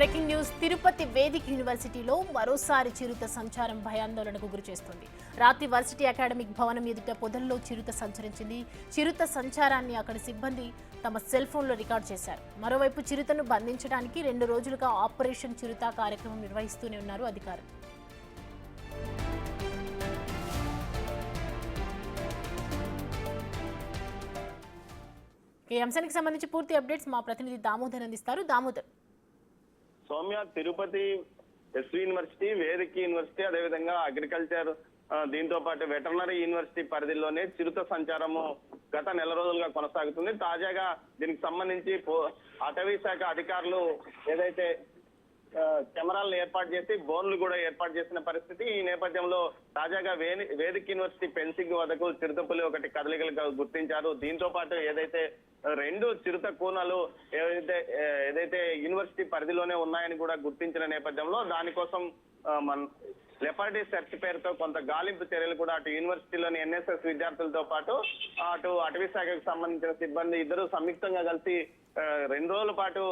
Breaking news. Tirupati Vedic యూనివర్సిటీలో మరోసారి చిరుత సంచారం భయాందోళనకు గురిచేస్తుంది. రాత్రి వర్సిటీ అకాడమిక్ భవనం ఎదుట పొదల్లో చిరుత సంచరించింది. చిరుత సంచారాన్ని అక్కడి సిబ్బంది తమ సెల్ ఫోన్లో రికార్డు చేశారు. మరోవైపు చిరుతను బంధించడానికి 2 రోజులుగా ఆపరేషన్ చిరుత కార్యక్రమం నిర్వహిస్తూనే ఉన్నారు అధికారులు. ఈ అంశానికి సంబంధించి పూర్తి అప్డేట్స్ మా ప్రతినిధి దామోదర్ అందిస్తారు. Damodar. Soumya, Tirupati SV university, vedic university, అదేవిధంగా అగ్రికల్చర్, దీంతో పాటు వెటర్నరీ యూనివర్సిటీ పరిధిలోనే చిరుత సంచారము గత నెల రోజులుగా కొనసాగుతుంది. తాజాగా దీనికి సంబంధించి అటవీ శాఖ అధికారులు ఏదైతే కెమెరాలను ఏర్పాటు చేసి బోన్లు కూడా ఏర్పాటు చేసిన పరిస్థితి. ఈ నేపథ్యంలో తాజాగా వేదిక్ యూనివర్సిటీ ఫెన్సింగ్ వద్దకు చిరుతపులి ఒకటి కదలికలుగా గుర్తించారు. దీంతో పాటు ఏదైతే 2 చిరుత కూనలు ఏదైతే యూనివర్సిటీ పరిధిలోనే ఉన్నాయని కూడా గుర్తించిన నేపథ్యంలో దానికోసం లెపర్డీ సెర్చ్ పేరుతో కొంత గాలింపు చర్యలు కూడా అటు యూనివర్సిటీలోని ఎన్ఎస్ఎస్ విద్యార్థులతో పాటు అటు అటవీ శాఖకు సంబంధించిన సిబ్బంది ఇద్దరు సంయుక్తంగా కలిసి 2 రోజుల పాటు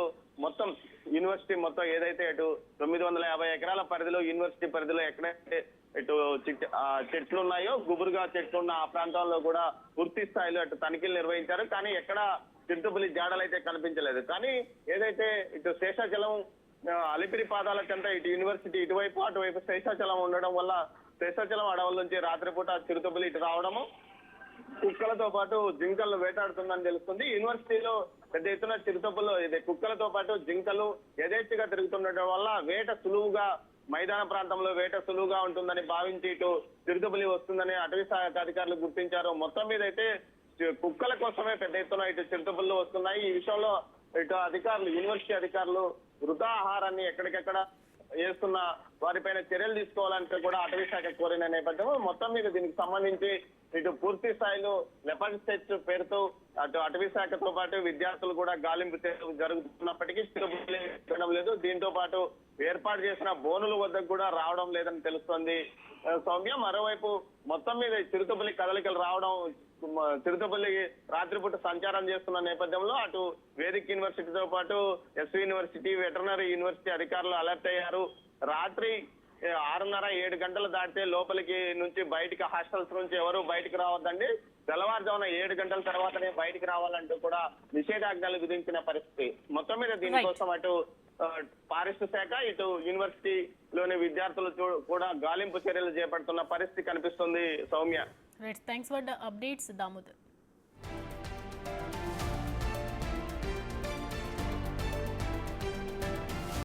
మొత్తం యూనివర్సిటీ మొత్తం ఏదైతే అటు 950 ఎకరాల పరిధిలో యూనివర్సిటీ పరిధిలో ఎక్కడైతే ఇటు చెట్లు ఉన్నాయో, గుబురుగా చెట్లు ఉన్న ఆ ప్రాంతంలో కూడా పూర్తి స్థాయిలో అటు తనిఖీలు నిర్వహించారు. కానీ ఎక్కడ చిరుతపులి జాడలైతే కనిపించలేదు. కానీ ఏదైతే ఇటు శేషాచలం అలిపిరి పాదాల చెంత ఇటు యూనివర్సిటీ ఇటువైపు అటువైపు శేషాచలం ఉండడం వల్ల శేషాచలం అడవుల నుంచి రాత్రిపూట చిరుతపులి ఇటు రావడము, కుక్కలతో పాటు జింకలు వేటాడుతుందని తెలుస్తుంది. యూనివర్సిటీలో పెద్ద ఎత్తున చిరుతపులు కుక్కలతో పాటు జింకలు యథేచ్ఛగా తిరుగుతుండటం వల్ల వేట సులువుగా మైదాన ప్రాంతంలో వేట సులువుగా ఉంటుందని భావించి ఇటు చిరుతపులి వస్తుందని అటవీ శాఖ అధికారులు గుర్తించారు. మొత్తం మీద అయితే కుక్కల కోసమే పెద్ద ఎత్తున ఇటు చిరుతపులు వస్తున్నాయి. ఈ విషయంలో ఇటు అధికారులు యూనివర్సిటీ అధికారులు వృధా ఆహారాన్ని ఎక్కడికెక్కడ వేస్తున్న వారిపైన చర్యలు తీసుకోవాలంటే కూడా అటవీ శాఖ కోరిన నేపథ్యంలో మొత్తం మీద దీనికి సంబంధించి ఇటు పూర్తి స్థాయిలో లెపర్డ్ సెర్చ్ పేరుతో అటు అటవీ శాఖతో పాటు విద్యార్థులు కూడా గాలింపు జరుగుతున్నప్పటికీ తిరగడం లేదు. దీంతో పాటు ఏర్పాటు చేసిన బోనుల వద్దకు కూడా రావడం లేదని తెలుస్తోంది సౌమ్య. మరోవైపు మొత్తం మీద చిరుతపులి కదలికలు రావడం, చిరుతపులి రాత్రిపూట సంచారం చేస్తున్న నేపథ్యంలో అటు వేదిక్ యూనివర్సిటీతో పాటు ఎస్వి యూనివర్సిటీ, వెటర్నరీ యూనివర్సిటీ అధికారులు అలర్ట్ అయ్యారు. రాత్రి 6:30-7 గంటలు దాటితే లోపలికి నుంచి బయటికి హాస్టల్స్ నుంచి ఎవరు బయటికి రావద్దండి, తెల్లవారుజామున 7 గంటల తర్వాతనే బయటికి రావాలంటూ కూడా నిషేధాజ్ఞలు విధించిన పరిస్థితి. మొత్తం మీద దీనికోసం అటు ఫారెస్ట్ శాఖ ఇటు యూనివర్సిటీలోని విద్యార్థులు కూడా గాలింపు చర్యలు చేపడుతున్న పరిస్థితి కనిపిస్తుంది Soumya. Thanks for the updates Damodar.